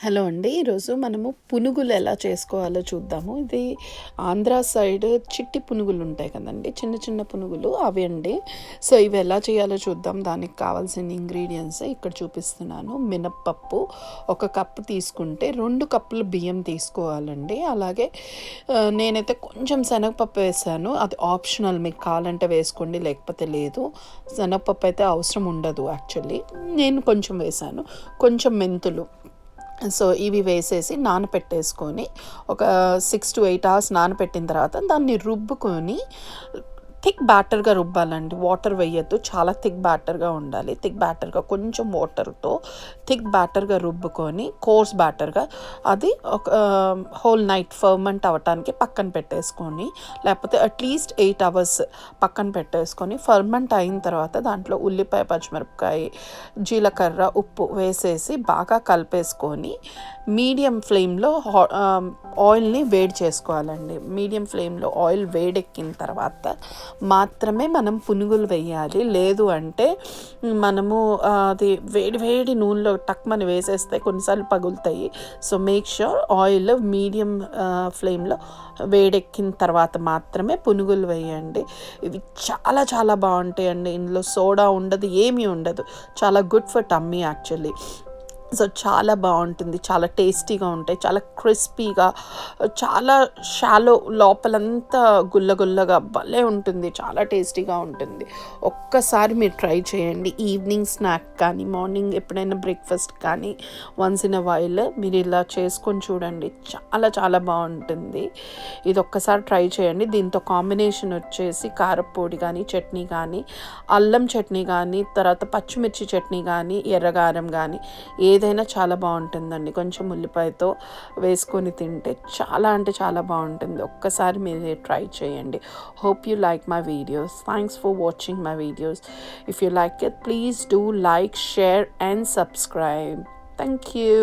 Hello అండి. ఈరోజు మనము పునుగులు ఎలా చేసుకోవాలో చూద్దాము. ఇది ఆంధ్ర సైడ్ చిట్టి పునుగులు ఉంటాయి కదండీ! చిన్న చిన్న పునుగులు అవి అండి. సో, ఇవి ఎలా చేయాలో చూద్దాం. దానికి కావాల్సిన ఇంగ్రీడియంట్స్ ఇక్కడ చూపిస్తున్నాను. మినప్పప్పు 1 కప్పు తీసుకుంటే 2 కప్పులు బియ్యం తీసుకోవాలండి. అలాగే నేనైతే కొంచెం శనగపప్పు వేసాను. అది ఆప్షనల్, మీకు కావాలంటే వేసుకోండి, లేకపోతే లేదు. శనగపప్పు అయితే అవసరం ఉండదు యాక్చువల్లీ. నేను కొంచెం వేసాను. కొంచెం మెంతులు. సో, ఇవి వేసేసి నానపెట్టేసుకొని ఒక 6-8 అవర్స్ నానపెట్టిన తర్వాత దాన్ని రుబ్బుకొని థిక్ బ్యాటర్గా రుబ్బాలండి. వాటర్ వేయొద్దు, చాలా థిక్ బ్యాటర్గా ఉండాలి. థిక్ బ్యాటర్గా కొంచెం వాటర్తో థిక్ బ్యాటర్గా రుబ్బుకొని కోర్స్ బ్యాటర్గా అది ఒక హోల్ నైట్ ఫర్మెంట్ అవ్వటానికి పక్కన పెట్టేసుకొని, లేకపోతే అట్లీస్ట్ 8 అవర్స్ పక్కన పెట్టేసుకొని ఫర్మెంట్ అయిన తర్వాత దాంట్లో ఉల్లిపాయ, పచ్చిమిరపకాయ, జీలకర్ర, ఉప్పు వేసేసి బాగా కలిపేసుకొని మీడియం ఫ్లేమ్లో ఆయిల్ని వేడి చేసుకోవాలండి. మీడియం ఫ్లేమ్లో ఆయిల్ వేడెక్కిన తర్వాత మాత్రమే మనం పునుగులు వేయాలి. లేదు అంటే మనము అది వేడి వేడి నూనెలో టక్మని వేసేస్తే కొన్నిసార్లు పగులుతాయి. So, make sure oil medium ఫ్లేమ్లో వేడెక్కిన తర్వాత మాత్రమే పునుగులు వేయండి. ఇవి చాలా చాలా బాగుంటాయండి. ఇందులో సోడా ఉండదు, ఏమీ ఉండదు. చాలా good for tummy actually. So, చాలా బాగుంటుంది, చాలా టేస్టీగా ఉంటాయి, చాలా క్రిస్పీగా, చాలా షాలో, లోపలంతా గుల్లగుల్లగా భలే ఉంటుంది, చాలా టేస్టీగా ఉంటుంది. ఒక్కసారి మీరు ట్రై చేయండి. ఈవినింగ్ స్నాక్ కానీ, మార్నింగ్ ఎప్పుడైనా బ్రేక్ఫాస్ట్ కానీ, వన్స్ ఇన్ అ వైల్ మీరు ఇలా చేసుకొని చూడండి. చాలా చాలా బాగుంటుంది. ఇది ఒక్కసారి ట్రై చేయండి. దీంతో కాంబినేషన్ వచ్చేసి కారపొడి కానీ, చట్నీ కానీ, అల్లం చట్నీ కానీ, తర్వాత పచ్చిమిర్చి చట్నీ కానీ, ఎర్రగారం కానీ, ఏదైనా చాలా బాగుంటుందండి. కొంచెం ఉల్లిపాయతో వేసుకొని తింటే చాలా అంటే చాలా బాగుంటుంది. ఒక్కసారి మీరు ట్రై చేయండి. Hope you like my videos. Thanks for watching my videos. If you like it, please do like, share and subscribe. Thank you.